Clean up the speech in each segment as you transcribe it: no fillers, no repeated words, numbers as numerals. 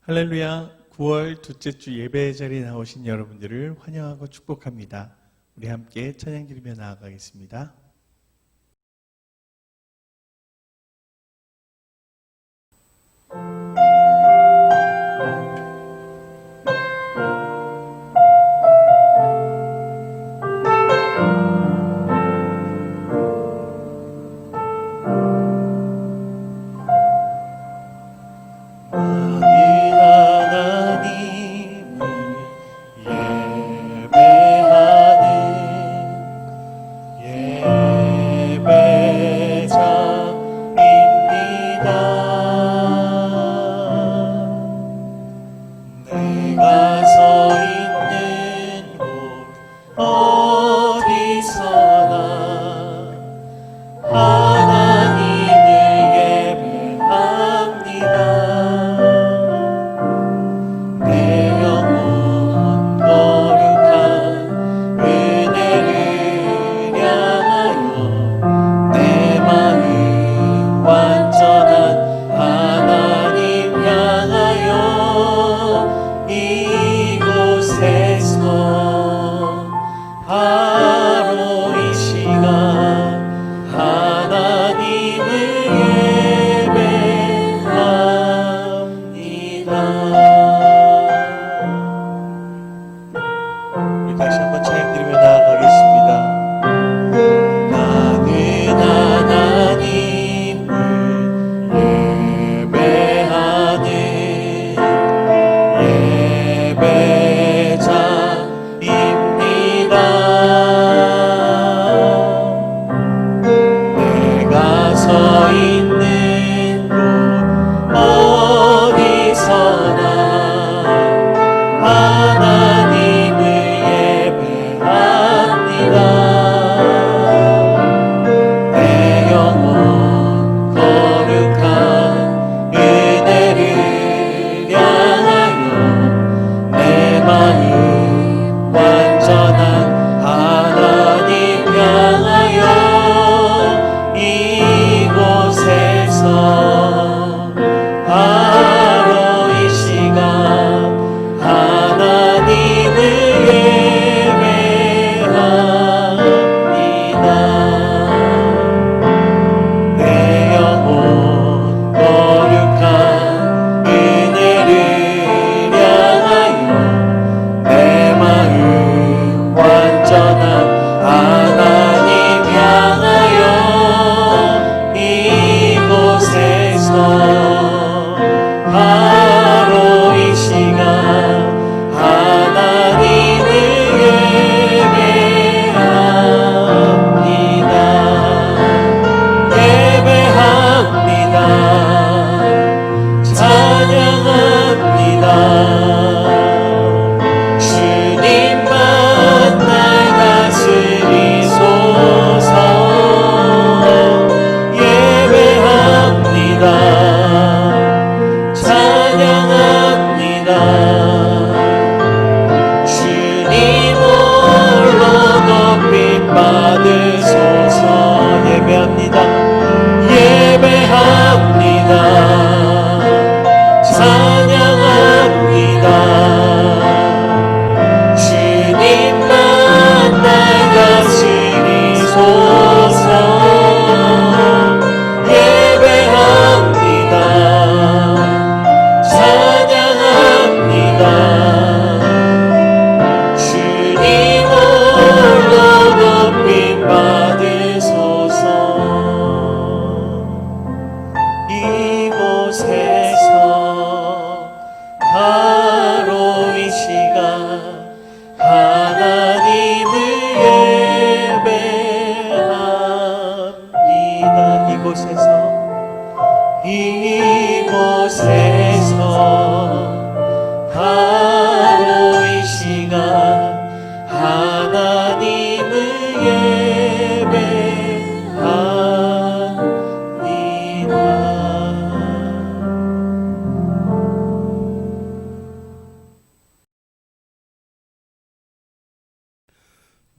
할렐루야, 9월 둘째 주 예배 자리에 나오신 여러분들을 환영하고 축복합니다. 우리 함께 찬양 드리며 나아가겠습니다.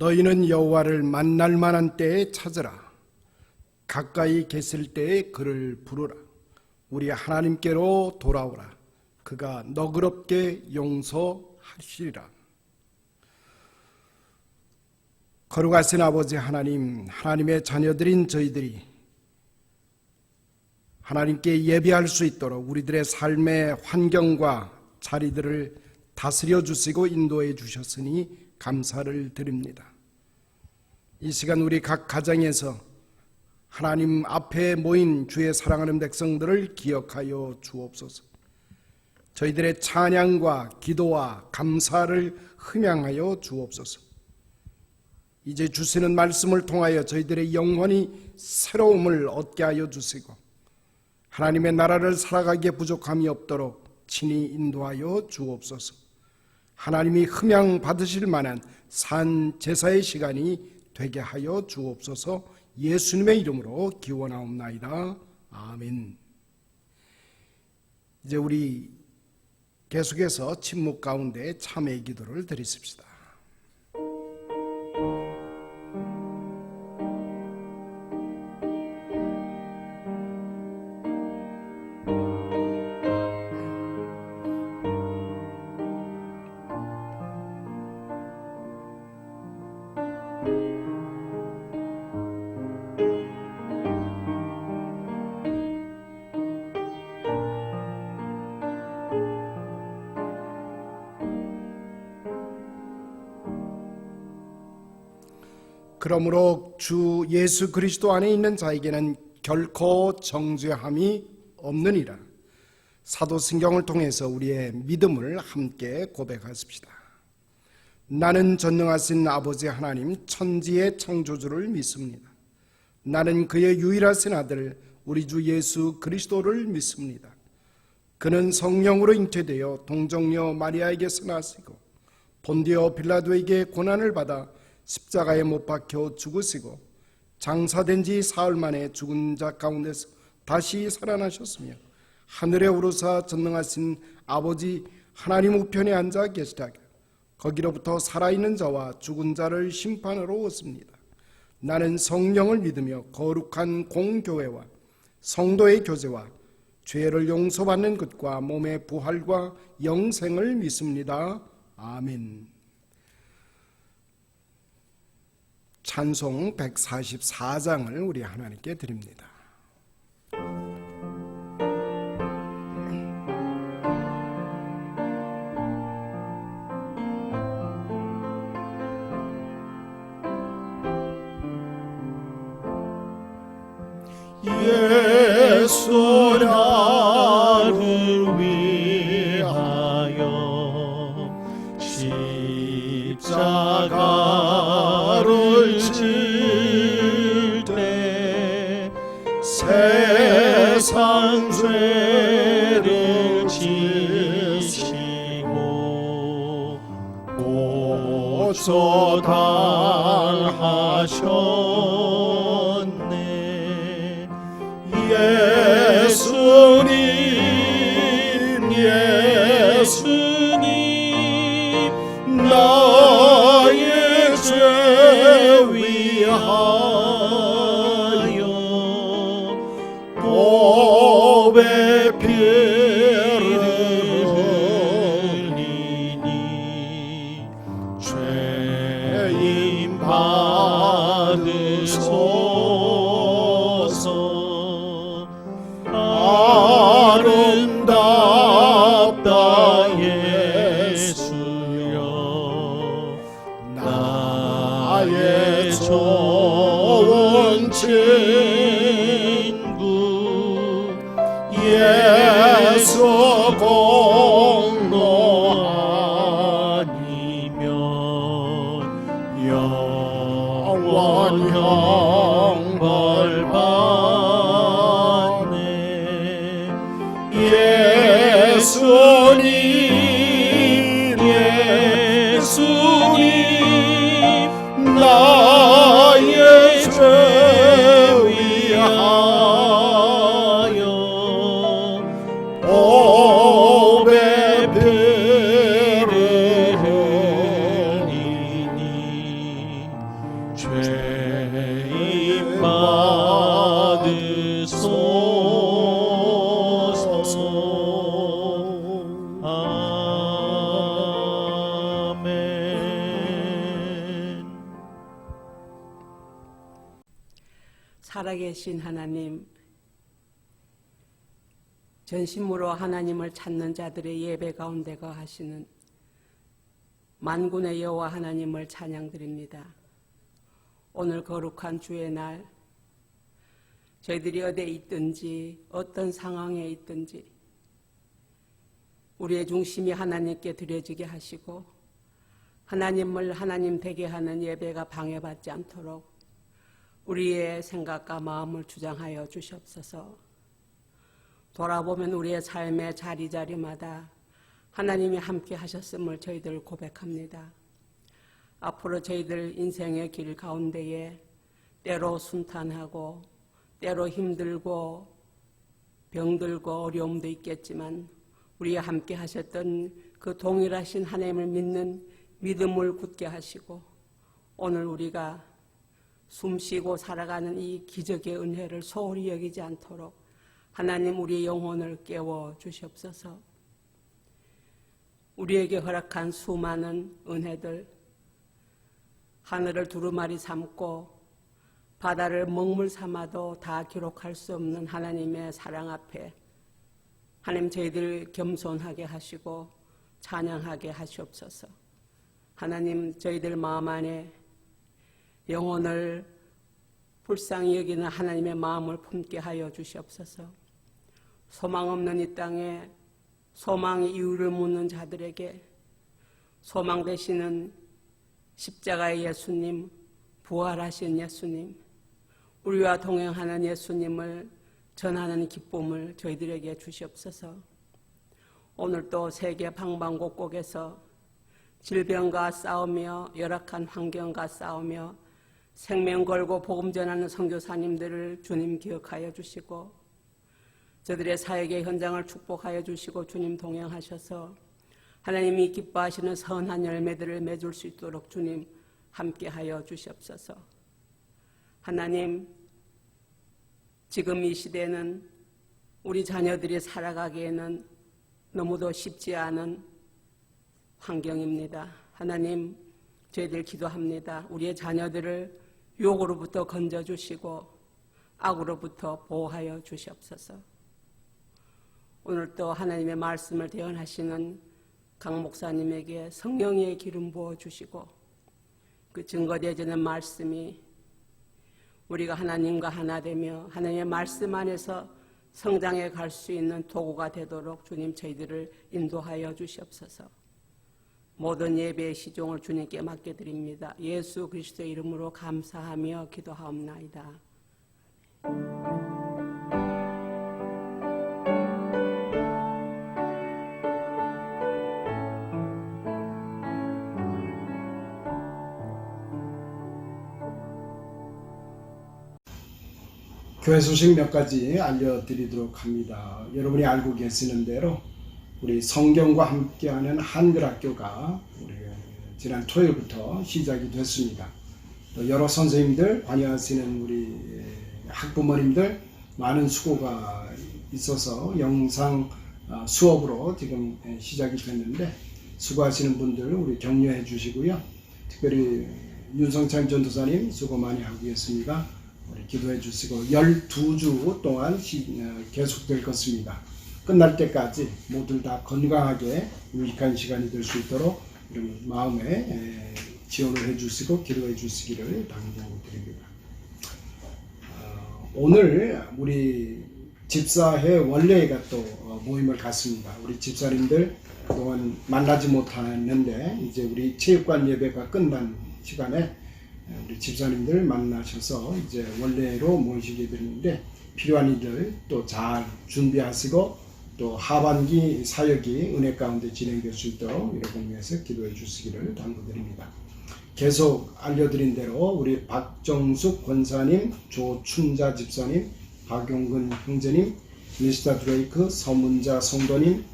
너희는 여호와를 만날 만한 때에 찾으라. 가까이 계실 때에 그를 부르라. 우리 하나님께로 돌아오라. 그가 너그럽게 용서하시리라. 거룩하신 아버지 하나님, 하나님의 자녀들인 저희들이 하나님께 예배할 수 있도록 우리들의 삶의 환경과 자리들을 다스려 주시고 인도해 주셨으니 감사를 드립니다. 이 시간 우리 각 가정에서 하나님 앞에 모인 주의 사랑하는 백성들을 기억하여 주옵소서. 저희들의 찬양과 기도와 감사를 흠양하여 주옵소서. 이제 주시는 말씀을 통하여 저희들의 영혼이 새로움을 얻게 하여 주시고 하나님의 나라를 살아가기에 부족함이 없도록 친히 인도하여 주옵소서. 하나님이 흠양 받으실 만한 산 제사의 시간이 되게 하여 주옵소서. 예수님의 이름으로 기원하옵나이다. 아멘. 이제 우리 계속해서 침묵 가운데 참회의 기도를 드리십시다. 그러므로 주 예수 그리스도 안에 있는 자에게는 결코 정죄함이 없느니라. 사도신경을 통해서 우리의 믿음을 함께 고백하십시다. 나는 전능하신 아버지 하나님 천지의 창조주를 믿습니다. 나는 그의 유일하신 아들 우리 주 예수 그리스도를 믿습니다. 그는 성령으로 잉태되어 동정녀 마리아에게서 나시고 본디오 빌라도에게 고난을 받아 십자가에 못 박혀 죽으시고 장사된 지 사흘 만에 죽은 자 가운데서 다시 살아나셨으며 하늘에 오르사 전능하신 아버지 하나님 우편에 앉아 계시다가 거기로부터 살아있는 자와 죽은 자를 심판하러 오십니다. 나는 성령을 믿으며 거룩한 공교회와 성도의 교제와 죄를 용서받는 것과 몸의 부활과 영생을 믿습니다. 아멘. 찬송 144장을 우리 하나님께 드립니다. 예수 나를 위하여 십자가를 질 때 세상 죄를 지시고 고소 당하셨네. 예수님 나의 죄 위하여 보배 피를 흘리니 죄임 받으소서. 아름답다 예수여 나의 좋은 친구 예수 공로 아니면 영원 형벌 받네. 예수님 나의 죄 위하여 보배 피를 흘리니 죄임 받으소서. 살아계신 하나님, 전심으로 하나님을 찾는 자들의 예배 가운데 거하시는 만군의 여호와 하나님을 찬양드립니다. 오늘 거룩한 주의 날, 저희들이 어디에 있든지 어떤 상황에 있든지 우리의 중심이 하나님께 드려지게 하시고 하나님을 하나님 되게 하는 예배가 방해받지 않도록 우리의 생각과 마음을 주장하여 주시옵소서. 돌아보면 우리의 삶의 자리자리마다 하나님이 함께 하셨음을 저희들 고백합니다. 앞으로 저희들 인생의 길 가운데에 때로 순탄하고 때로 힘들고 병들고 어려움도 있겠지만 우리와 함께 하셨던 그 동일하신 하나님을 믿는 믿음을 굳게 하시고 오늘 우리가 숨쉬고 살아가는 이 기적의 은혜를 소홀히 여기지 않도록 하나님 우리의 영혼을 깨워 주시옵소서. 우리에게 허락한 수많은 은혜들, 하늘을 두루마리 삼고 바다를 먹물 삼아도 다 기록할 수 없는 하나님의 사랑 앞에 하나님 저희들 겸손하게 하시고 찬양하게 하시옵소서. 하나님 저희들 마음 안에 영혼을 불쌍히 여기는 하나님의 마음을 품게 하여 주시옵소서. 소망 없는 이 땅에 소망의 이유를 묻는 자들에게 소망 되시는 십자가의 예수님, 부활하신 예수님, 우리와 동행하는 예수님을 전하는 기쁨을 저희들에게 주시옵소서. 오늘 또 세계 방방곡곡에서 질병과 싸우며 열악한 환경과 싸우며 생명 걸고 복음 전하는 선교사님들을 주님 기억하여 주시고 저들의 사역의 현장을 축복하여 주시고 주님 동행하셔서 하나님이 기뻐하시는 선한 열매들을 맺을 수 있도록 주님 함께하여 주시옵소서. 하나님, 지금 이 시대는 우리 자녀들이 살아가기에는 너무도 쉽지 않은 환경입니다. 하나님, 저희들 기도합니다. 우리의 자녀들을 유혹으로부터 건져주시고 악으로부터 보호하여 주시옵소서. 오늘 또 하나님의 말씀을 대언하시는 강 목사님에게 성령의 기름 부어주시고 그 증거되어지는 말씀이 우리가 하나님과 하나 되며 하나님의 말씀 안에서 성장해 갈 수 있는 도구가 되도록 주님 저희들을 인도하여 주시옵소서. 모든 예배의 시종을 주님께 맡겨드립니다. 예수 그리스도의 이름으로 감사하며 기도하옵나이다. 교회 소식 몇 가지 알려드리도록 합니다. 여러분이 알고 계시는 대로 우리 성경과 함께하는 한글학교가 우리 지난 토요일부터 시작이 됐습니다. 또 여러 선생님들, 관여하시는 우리 학부모님들 많은 수고가 있어서 영상 수업으로 지금 시작이 됐는데 수고하시는 분들 우리 격려해 주시고요. 특별히 윤성찬 전도사님 수고 많이 하고 계십니다. 우리 기도해 주시고 12주 동안 계속될 것입니다. 끝날 때까지 모두 다 건강하게 유익한 시간이 될 수 있도록 마음에 지원을 해 주시고 기도해 주시기를 당부드립니다. 오늘 우리 집사회 원래가 또 모임을 갖습니다. 우리 집사님들 그동안 만나지 못했는데 이제 우리 체육관 예배가 끝난 시간에 우리 집사님들 만나셔서 이제 원래로 모이시게 되는데 필요한 일들 또 잘 준비하시고 또 하반기 사역이 은혜 가운데 진행될 수 있도록 여러분 위해서 기도해 주시기를 당부드립니다. 계속 알려드린 대로 우리 박정숙 권사님, 조춘자 집사님, 박용근 형제님, 미스터 드레이크, 서문자 성도님,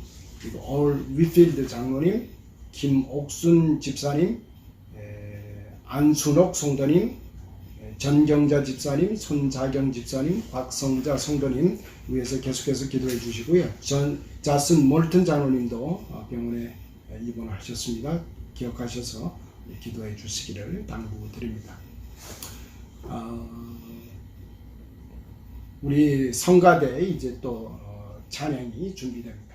그리고 올 위필드 장로님, 김옥순 집사님, 안순옥 성도님, 전경자 집사님, 손자경 집사님, 박성자 성도님 위해서 계속해서 기도해 주시고요. 자슨 몰튼 장로님도 병원에 입원하셨습니다. 기억하셔서 기도해 주시기를 당부드립니다. 우리 성가대에 이제 또 찬양이 준비됩니다.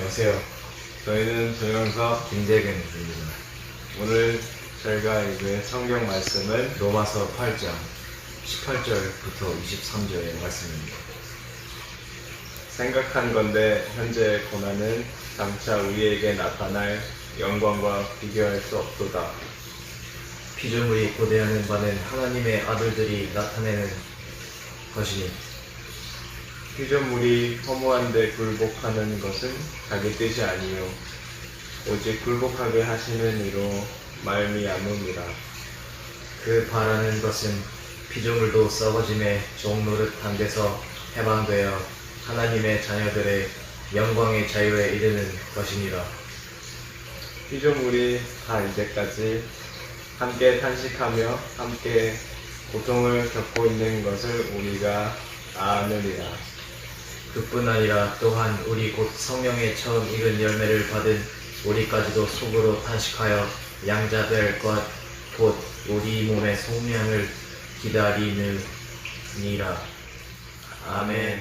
안녕하세요. 저희는 동영석 김대근입니다. 오늘 저희가 읽을 성경 말씀은 로마서 8장 18절부터 23절의 말씀입니다. 생각한 건데 현재의 고난은 장차 우리에게 나타날 영광과 비교할 수 없도다. 피조물이 고대하는 바는 하나님의 아들들이 나타내는 것이니 피조물이 허무한데 굴복하는 것은 자기 뜻이 아니요 오직 굴복하게 하시는 이로 말미암음이라. 그 바라는 것은 피조물도 썩어짐의 종노릇한 데서 해방되어 하나님의 자녀들의 영광의 자유에 이르는 것이니라. 피조물이 다 이제까지 함께 탄식하며 함께 고통을 겪고 있는 것을 우리가 아느니라. 그뿐 아니라 또한 우리 곧 성령의 처음 익은 열매를 받은 우리까지도 속으로 탄식하여 양자될 것 곧 우리 몸의 속량을 기다리느니라. 아멘.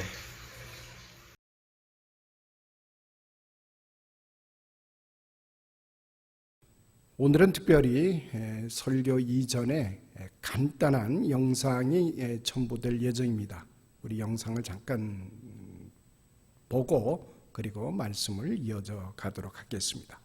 오늘은 특별히 설교 이전에 간단한 영상이 첨부될 예정입니다. 우리 영상을 잠깐 보고 그리고 말씀을 이어져 가도록 하겠습니다.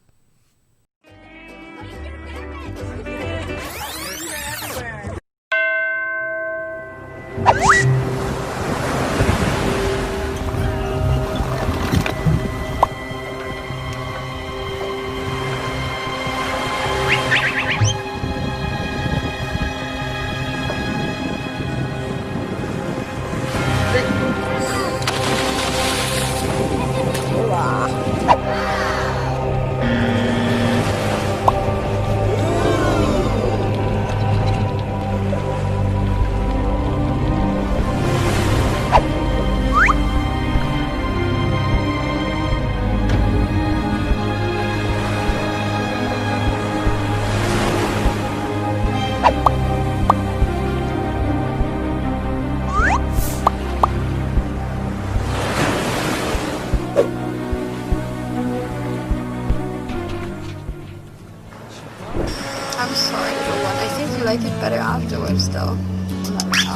I'm sorry, little one. I think you like it better afterwards, though.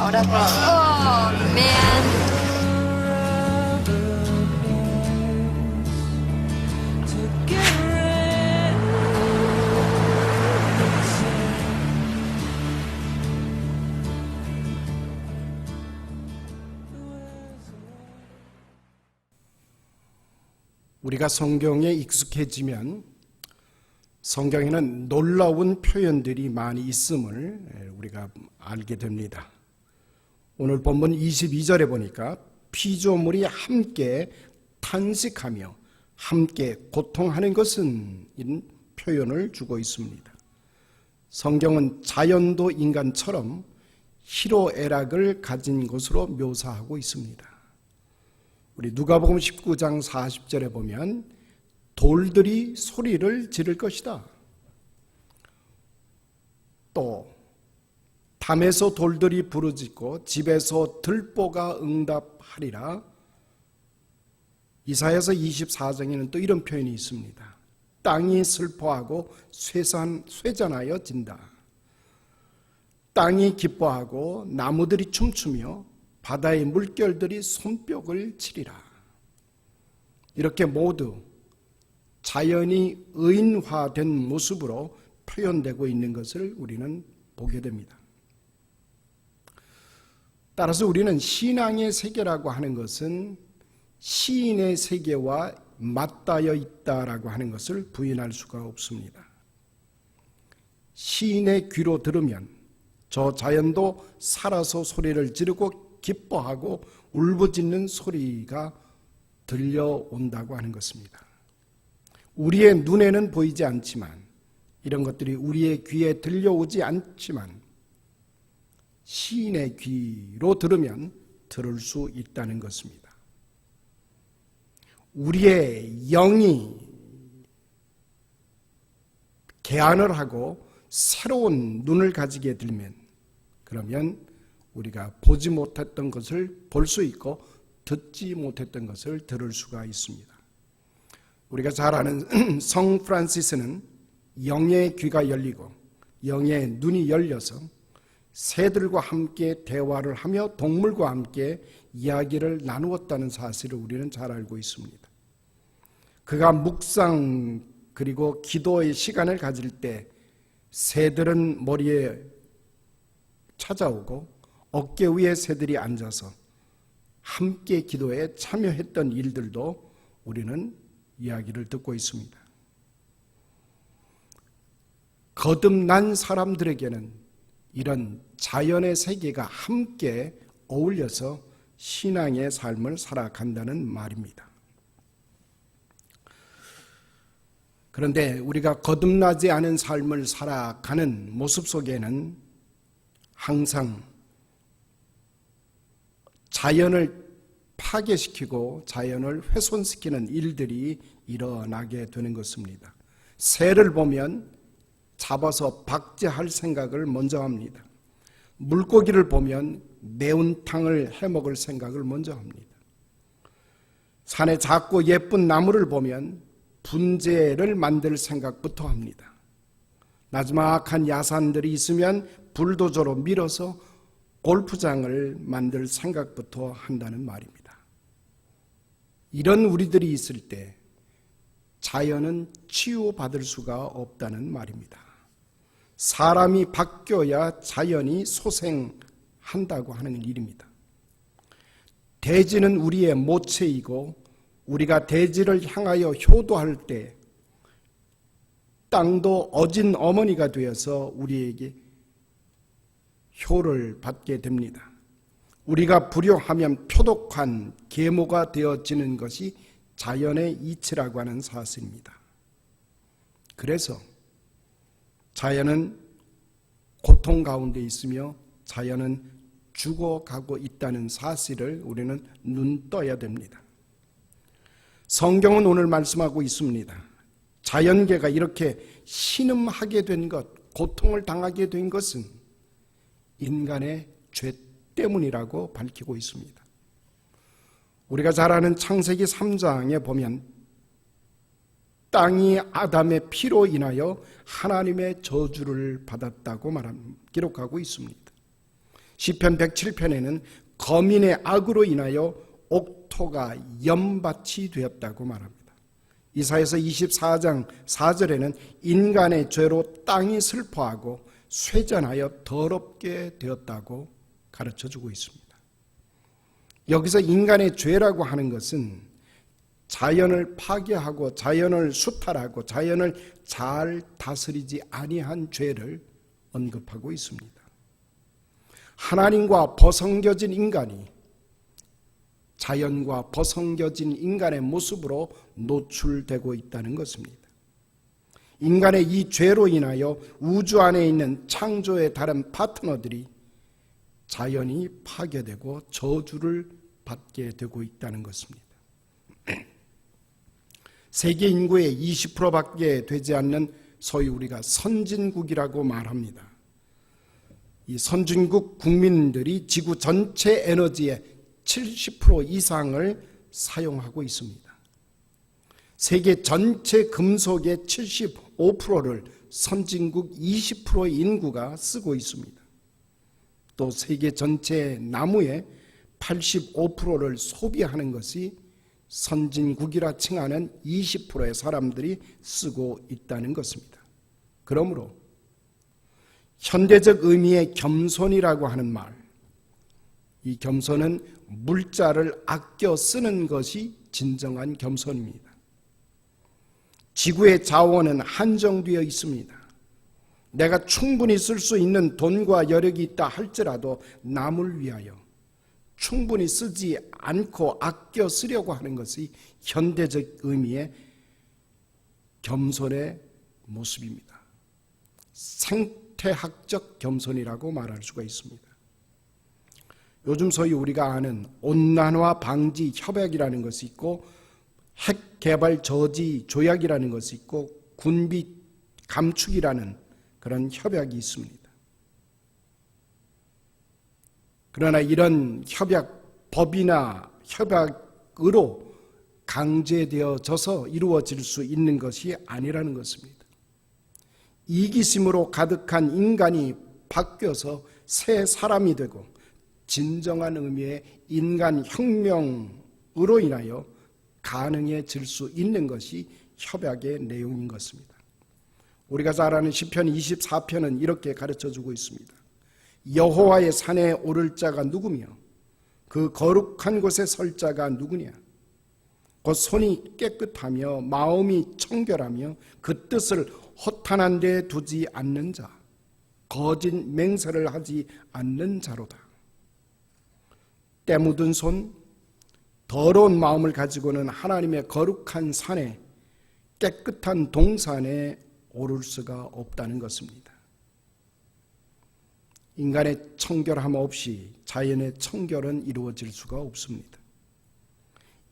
Whatever. Oh, man. 우리가 성경에 익숙해지면 성경에는 놀라운 표현들이 많이 있음을 우리가 알게 됩니다. 오늘 본문 22절에 보니까 피조물이 함께 탄식하며 함께 고통하는 것은 이런 표현을 주고 있습니다. 성경은 자연도 인간처럼 희로애락을 가진 것으로 묘사하고 있습니다. 우리 누가복음 19장 40절에 보면 돌들이 소리를 지를 것이다. 또 담에서 돌들이 부르짖고 집에서 들보가 응답하리라. 이사야서 24장에는 또 이런 표현이 있습니다. 땅이 슬퍼하고 쇠잔하여 진다. 땅이 기뻐하고 나무들이 춤추며 바다의 물결들이 손뼉을 치리라. 이렇게 모두 자연이 의인화된 모습으로 표현되고 있는 것을 우리는 보게 됩니다. 따라서 우리는 신앙의 세계라고 하는 것은 시인의 세계와 맞닿아 있다라고 하는 것을 부인할 수가 없습니다. 시인의 귀로 들으면 저 자연도 살아서 소리를 지르고 기뻐하고 울부짖는 소리가 들려온다고 하는 것입니다. 우리의 눈에는 보이지 않지만 이런 것들이 우리의 귀에 들려오지 않지만 시인의 귀로 들으면 들을 수 있다는 것입니다. 우리의 영이 개안을 하고 새로운 눈을 가지게 되면 그러면 우리가 보지 못했던 것을 볼 수 있고 듣지 못했던 것을 들을 수가 있습니다. 우리가 잘 아는 성 프란시스는 영의 귀가 열리고 영의 눈이 열려서 새들과 함께 대화를 하며 동물과 함께 이야기를 나누었다는 사실을 우리는 잘 알고 있습니다. 그가 묵상 그리고 기도의 시간을 가질 때 새들은 머리에 찾아오고 어깨 위에 새들이 앉아서 함께 기도에 참여했던 일들도 우리는 이야기를 듣고 있습니다. 거듭난 사람들에게는 이런 자연의 세계가 함께 어울려서 신앙의 삶을 살아간다는 말입니다. 그런데 우리가 거듭나지 않은 삶을 살아가는 모습 속에는 항상 자연을 파괴시키고 자연을 훼손시키는 일들이 일어나게 되는 것입니다. 새를 보면 잡아서 박제할 생각을 먼저 합니다. 물고기를 보면 매운탕을 해먹을 생각을 먼저 합니다. 산에 작고 예쁜 나무를 보면 분재를 만들 생각부터 합니다. 나지막한 야산들이 있으면 불도저로 밀어서 골프장을 만들 생각부터 한다는 말입니다. 이런 우리들이 있을 때 자연은 치유받을 수가 없다는 말입니다. 사람이 바뀌어야 자연이 소생한다고 하는 일입니다. 대지는 우리의 모체이고 우리가 대지를 향하여 효도할 때 땅도 어진 어머니가 되어서 우리에게 효를 받게 됩니다. 우리가 불효하면 표독한 계모가 되어지는 것이 자연의 이치라고 하는 사실입니다. 그래서 자연은 고통 가운데 있으며 자연은 죽어가고 있다는 사실을 우리는 눈 떠야 됩니다. 성경은 오늘 말씀하고 있습니다. 자연계가 이렇게 신음하게 된 것, 고통을 당하게 된 것은 인간의 죄 때문이라고 밝히고 있습니다. 우리가 잘 아는 창세기 3장에 보면 땅이 아담의 피로 인하여 하나님의 저주를 받았다고 기록하고 있습니다. 시편 107편에는 거민의 악으로 인하여 옥토가 연밭이 되었다고 말합니다. 이사야서 24장 4절에는 인간의 죄로 땅이 슬퍼하고 쇠잔하여 더럽게 되었다고 가르쳐주고 있습니다. 여기서 인간의 죄라고 하는 것은 자연을 파괴하고 자연을 수탈하고 자연을 잘 다스리지 아니한 죄를 언급하고 있습니다. 하나님과 벗어겨진 인간이 자연과 벗어겨진 인간의 모습으로 노출되고 있다는 것입니다. 인간의 이 죄로 인하여 우주 안에 있는 창조의 다른 파트너들이 자연이 파괴되고 저주를 받게 되고 있다는 것입니다. 세계 인구의 20%밖에 되지 않는 소위 우리가 선진국이라고 말합니다. 이 선진국 국민들이 지구 전체 에너지의 70% 이상을 사용하고 있습니다. 세계 전체 금속의 75%를 선진국 20%의 인구가 쓰고 있습니다. 또 세계 전체 나무의 85%를 소비하는 것이 선진국이라 칭하는 20%의 사람들이 쓰고 있다는 것입니다. 그러므로 현대적 의미의 겸손이라고 하는 말, 이 겸손은 물자를 아껴 쓰는 것이 진정한 겸손입니다. 지구의 자원은 한정되어 있습니다. 내가 충분히 쓸 수 있는 돈과 여력이 있다 할지라도 남을 위하여 충분히 쓰지 않고 아껴 쓰려고 하는 것이 현대적 의미의 겸손의 모습입니다. 생태학적 겸손이라고 말할 수가 있습니다. 요즘 소위 우리가 아는 온난화 방지 협약이라는 것이 있고 핵 개발 저지 조약이라는 것이 있고 군비 감축이라는 그런 협약이 있습니다. 그러나 이런 협약법이나 협약으로 강제되어져서 이루어질 수 있는 것이 아니라는 것입니다. 이기심으로 가득한 인간이 바뀌어서 새 사람이 되고 진정한 의미의 인간 혁명으로 인하여 가능해질 수 있는 것이 협약의 내용인 것입니다. 우리가 잘 아는 시편 24편은 이렇게 가르쳐주고 있습니다. 여호와의 산에 오를 자가 누구며 그 거룩한 곳에 설 자가 누구냐. 곧 손이 깨끗하며 마음이 청결하며 그 뜻을 허탄한 데 두지 않는 자, 거짓 맹세를 하지 않는 자로다. 때 묻은 손, 더러운 마음을 가지고는 하나님의 거룩한 산에, 깨끗한 동산에 오를 수가 없다는 것입니다. 인간의 청결함 없이 자연의 청결은 이루어질 수가 없습니다.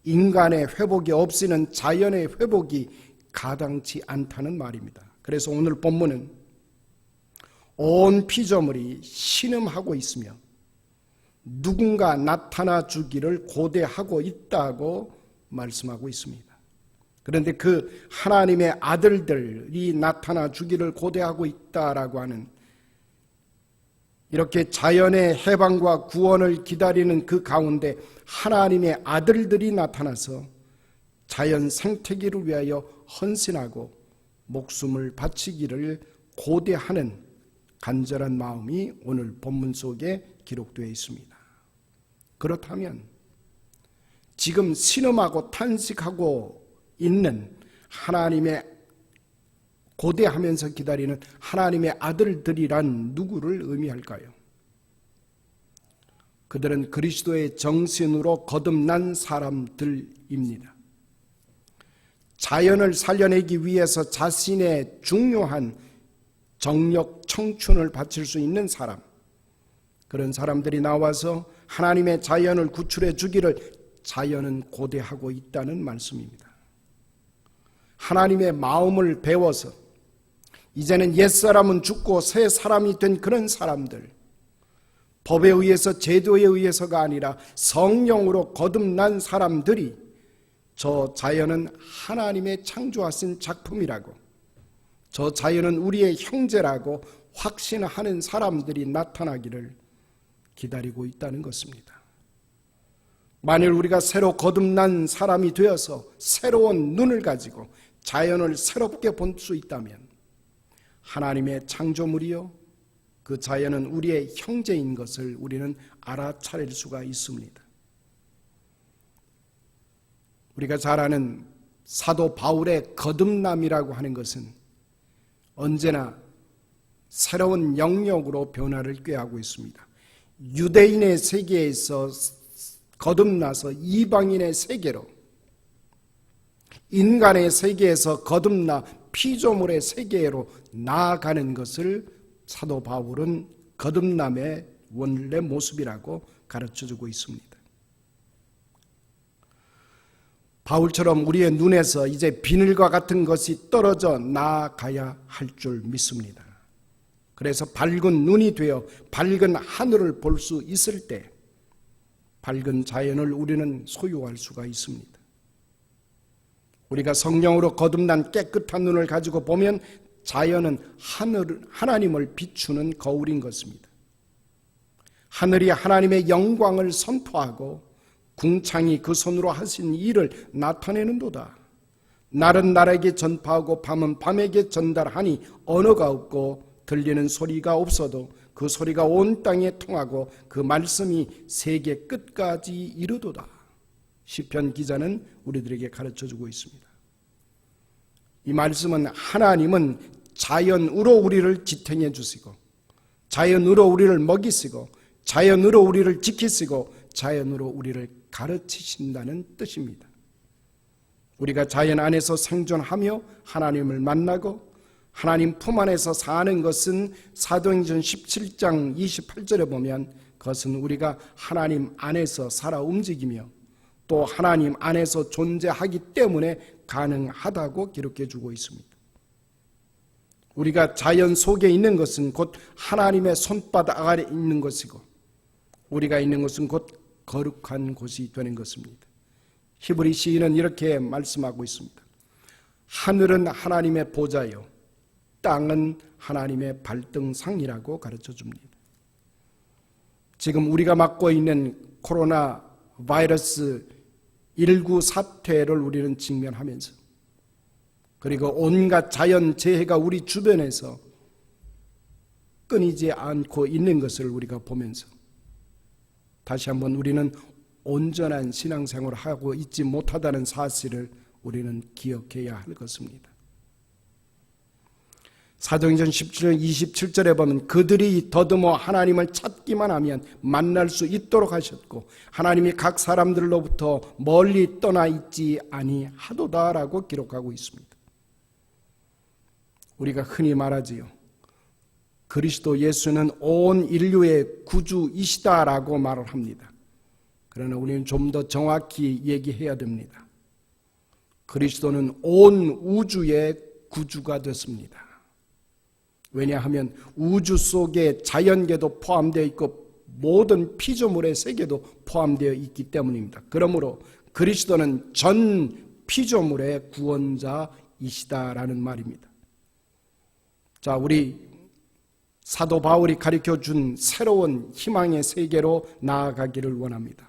인간의 회복이 없이는 자연의 회복이 가당치 않다는 말입니다. 그래서 오늘 본문은 온 피조물이 신음하고 있으며 누군가 나타나 주기를 고대하고 있다고 말씀하고 있습니다. 그런데 그 하나님의 아들들이 나타나 주기를 고대하고 있다라고 하는, 이렇게 자연의 해방과 구원을 기다리는 그 가운데 하나님의 아들들이 나타나서 자연 생태계를 위하여 헌신하고 목숨을 바치기를 고대하는 간절한 마음이 오늘 본문 속에 기록되어 있습니다. 그렇다면 지금 신음하고 탄식하고 있는 하나님의 고대하면서 기다리는 하나님의 아들들이란 누구를 의미할까요? 그들은 그리스도의 정신으로 거듭난 사람들입니다. 자연을 살려내기 위해서 자신의 중요한 정력, 청춘을 바칠 수 있는 사람, 그런 사람들이 나와서 하나님의 자연을 구출해 주기를 자연은 고대하고 있다는 말씀입니다. 하나님의 마음을 배워서 이제는 옛사람은 죽고 새 사람이 된 그런 사람들, 법에 의해서 제도에 의해서가 아니라 성령으로 거듭난 사람들이 저 자연은 하나님의 창조하신 작품이라고, 저 자연은 우리의 형제라고 확신하는 사람들이 나타나기를 기다리고 있다는 것입니다. 만일 우리가 새로 거듭난 사람이 되어서 새로운 눈을 가지고 자연을 새롭게 볼 수 있다면 하나님의 창조물이요 그 자연은 우리의 형제인 것을 우리는 알아차릴 수가 있습니다. 우리가 잘 아는 사도 바울의 거듭남이라고 하는 것은 언제나 새로운 영역으로 변화를 꾀하고 있습니다. 유대인의 세계에서 거듭나서 이방인의 세계로, 인간의 세계에서 거듭나 피조물의 세계로 나아가는 것을 사도 바울은 거듭남의 원래 모습이라고 가르쳐주고 있습니다. 바울처럼 우리의 눈에서 이제 비늘과 같은 것이 떨어져 나아가야 할 줄 믿습니다. 그래서 밝은 눈이 되어 밝은 하늘을 볼 수 있을 때 밝은 자연을 우리는 소유할 수가 있습니다. 우리가 성령으로 거듭난 깨끗한 눈을 가지고 보면 자연은 하나님을 비추는 거울인 것입니다. 하늘이 하나님의 영광을 선포하고 궁창이 그 손으로 하신 일을 나타내는도다. 날은 날에게 전파하고 밤은 밤에게 전달하니 언어가 없고 들리는 소리가 없어도 그 소리가 온 땅에 통하고 그 말씀이 세계 끝까지 이르도다. 시편 기자는 우리들에게 가르쳐주고 있습니다. 이 말씀은 하나님은 자연으로 우리를 지탱해 주시고 자연으로 우리를 먹이시고 자연으로 우리를 지키시고 자연으로 우리를 가르치신다는 뜻입니다. 우리가 자연 안에서 생존하며 하나님을 만나고 하나님 품 안에서 사는 것은 사도행전 17장 28절에 보면 그것은 우리가 하나님 안에서 살아 움직이며 또 하나님 안에서 존재하기 때문에 가능하다고 기록해 주고 있습니다. 우리가 자연 속에 있는 것은 곧 하나님의 손바닥 아래 있는 것이고 우리가 있는 것은 곧 거룩한 곳이 되는 것입니다. 히브리 시인은 이렇게 말씀하고 있습니다. 하늘은 하나님의 보좌요 땅은 하나님의 발등상이라고 가르쳐 줍니다. 지금 우리가 맡고 있는 코로나 바이러스 19 사태를 우리는 직면하면서 그리고 온갖 자연재해가 우리 주변에서 끊이지 않고 있는 것을 우리가 보면서 다시 한번 우리는 온전한 신앙생활을 하고 있지 못하다는 사실을 우리는 기억해야 할 것입니다. 사도행전 17장 27절에 보면 그들이 더듬어 하나님을 찾기만 하면 만날 수 있도록 하셨고 하나님이 각 사람들로부터 멀리 떠나 있지 아니하도다라고 기록하고 있습니다. 우리가 흔히 말하지요. 그리스도 예수는 온 인류의 구주이시다라고 말을 합니다. 그러나 우리는 좀 더 정확히 얘기해야 됩니다. 그리스도는 온 우주의 구주가 됐습니다. 왜냐하면 우주 속에 자연계도 포함되어 있고 모든 피조물의 세계도 포함되어 있기 때문입니다. 그러므로 그리스도는 전 피조물의 구원자이시다라는 말입니다. 자, 우리 사도 바울이 가르쳐준 새로운 희망의 세계로 나아가기를 원합니다.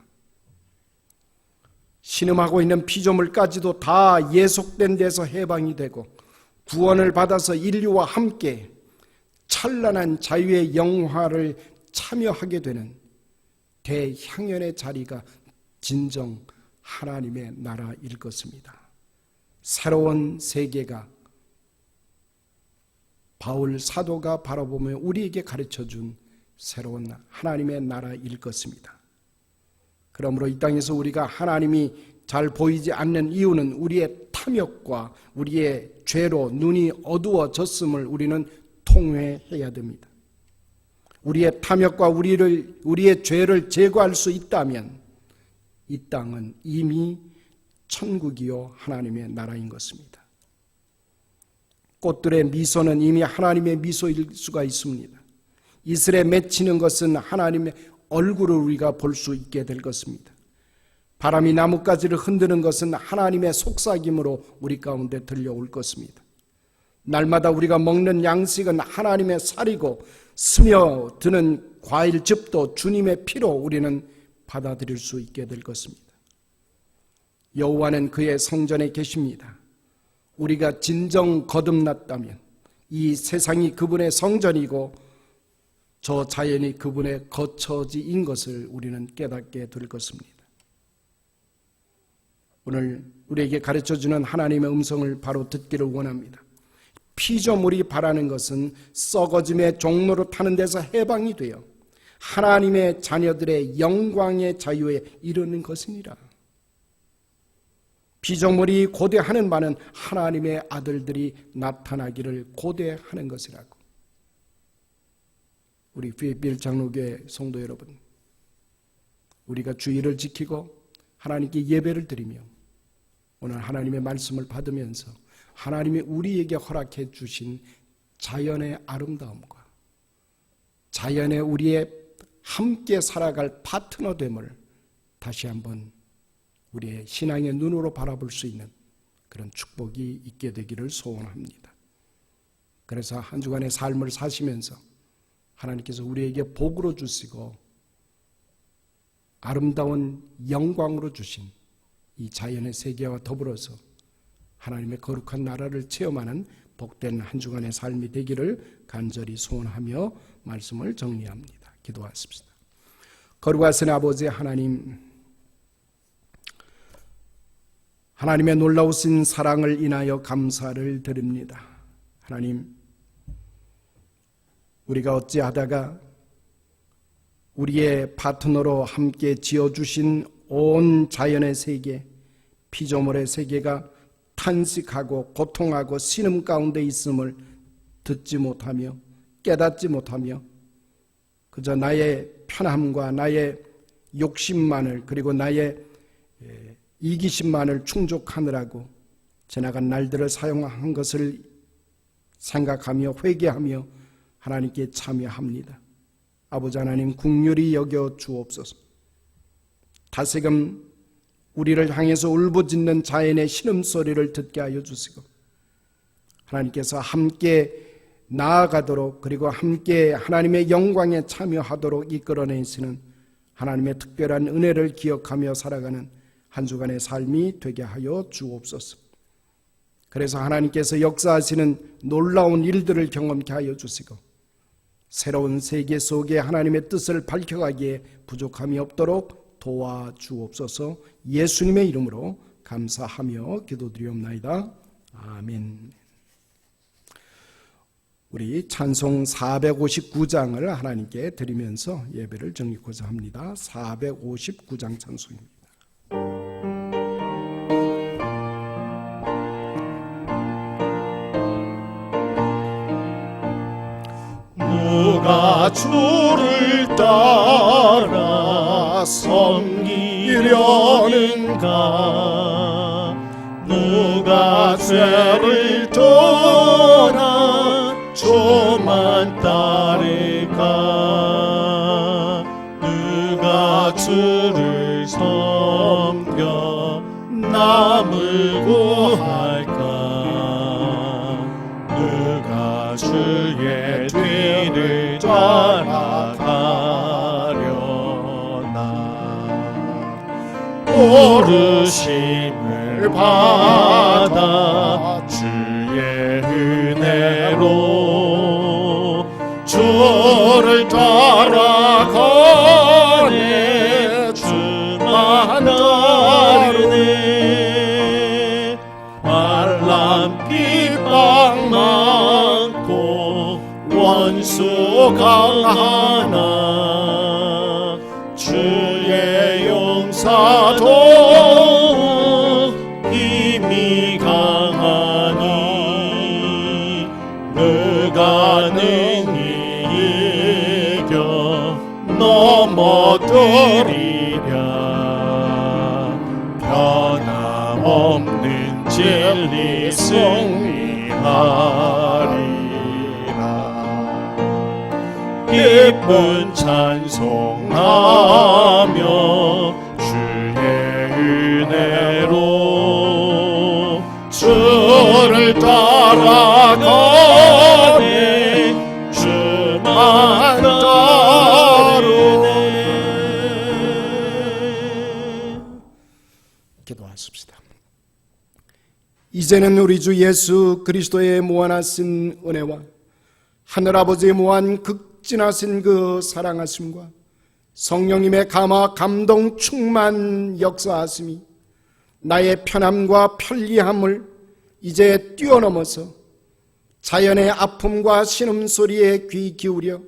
신음하고 있는 피조물까지도 다 예속된 데서 해방이 되고 구원을 받아서 인류와 함께 찬란한 자유의 영화를 참여하게 되는 대향연의 자리가 진정 하나님의 나라일 것입니다. 새로운 세계가 바울 사도가 바라보며 우리에게 가르쳐준 새로운 하나님의 나라일 것입니다. 그러므로 이 땅에서 우리가 하나님이 잘 보이지 않는 이유는 우리의 탐욕과 우리의 죄로 눈이 어두워졌음을 우리는 통회해야 됩니다. 우리의 탐욕과 우리의 죄를 제거할 수 있다면 이 땅은 이미 천국이요 하나님의 나라인 것입니다. 꽃들의 미소는 이미 하나님의 미소일 수가 있습니다. 이슬에 맺히는 것은 하나님의 얼굴을 우리가 볼 수 있게 될 것입니다. 바람이 나뭇가지를 흔드는 것은 하나님의 속삭임으로 우리 가운데 들려올 것입니다. 날마다 우리가 먹는 양식은 하나님의 살이고 스며드는 과일즙도 주님의 피로 우리는 받아들일 수 있게 될 것입니다. 여호와는 그의 성전에 계십니다. 우리가 진정 거듭났다면 이 세상이 그분의 성전이고 저 자연이 그분의 거처지인 것을 우리는 깨닫게 될 것입니다. 오늘 우리에게 가르쳐주는 하나님의 음성을 바로 듣기를 원합니다. 피조물이 바라는 것은 썩어짐의 종로로 타는 데서 해방이 되어 하나님의 자녀들의 영광의 자유에 이르는 것이니라. 피조물이 고대하는 바는 하나님의 아들들이 나타나기를 고대하는 것이라고. 우리 필리핀 장로교회 성도 여러분, 우리가 주의를 지키고 하나님께 예배를 드리며 오늘 하나님의 말씀을 받으면서 하나님이 우리에게 허락해 주신 자연의 아름다움과 자연의 우리의 함께 살아갈 파트너됨을 다시 한번 우리의 신앙의 눈으로 바라볼 수 있는 그런 축복이 있게 되기를 소원합니다. 그래서 한 주간의 삶을 사시면서 하나님께서 우리에게 복으로 주시고 아름다운 영광으로 주신 이 자연의 세계와 더불어서 하나님의 거룩한 나라를 체험하는 복된 한 주간의 삶이 되기를 간절히 소원하며 말씀을 정리합니다. 기도하십시다. 거룩하신 아버지 하나님, 하나님의 놀라우신 사랑을 인하여 감사를 드립니다. 하나님, 우리가 어찌하다가 우리의 파트너로 함께 지어주신 온 자연의 세계, 피조물의 세계가 탄식하고 고통하고 신음 가운데 있음을 듣지 못하며 깨닫지 못하며 그저 나의 편함과 나의 욕심만을 그리고 나의 이기심만을 충족하느라고 지나간 날들을 사용한 것을 생각하며 회개하며 하나님께 참여합니다. 아버지 하나님, 긍휼히 여겨 주옵소서. 다시금 우리를 향해서 울부짖는 자연의 신음소리를 듣게 하여 주시고 하나님께서 함께 나아가도록 그리고 함께 하나님의 영광에 참여하도록 이끌어내시는 하나님의 특별한 은혜를 기억하며 살아가는 한 주간의 삶이 되게 하여 주옵소서. 그래서 하나님께서 역사하시는 놀라운 일들을 경험케 하여 주시고 새로운 세계 속에 하나님의 뜻을 밝혀가기에 부족함이 없도록 도와주옵소서. 예수님의 이름으로 감사하며 기도드리옵나이다. 아멘. 우리 찬송 459장을 하나님께 드리면서 예배를 정리하고자 합니다. 459장 찬송입니다. 누가 주를 따라 섬기려는가? 누가 죄를 떠나 주만 따를까? 누가 주를 섬겨 남을 구할까? 누가 주의 뒤를 따라가려나? 부르심을 받아 주의 은혜로 람빛방 많고 원수 강하나 주의 용사도 힘이 강하니 누가 능히 이겨 넘어뜨리랴. 변함없는 진리 승리하리라. 기쁜 찬송하며 주의 은혜로 주를 따라가네. 주만 따르네. 기도하십시다. 이제는 우리 주 예수 그리스도의 무한하신 은혜와 하늘아버지의 무한 극진하신 그 사랑하심과 성령님의 감화 감동 충만 역사하심이 나의 편함과 편리함을 이제 뛰어넘어서 자연의 아픔과 신음소리에 귀 기울여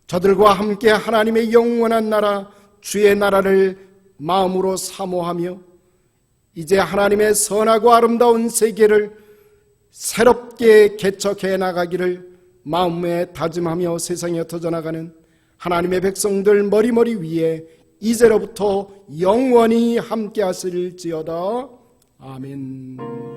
저들과 함께 하나님의 영원한 나라 주의 나라를 마음으로 사모하며 이제 하나님의 선하고 아름다운 세계를 새롭게 개척해 나가기를 마음에 다짐하며 세상에 터져나가는 하나님의 백성들 머리머리 위에 이제로부터 영원히 함께 하실지어다. 아멘.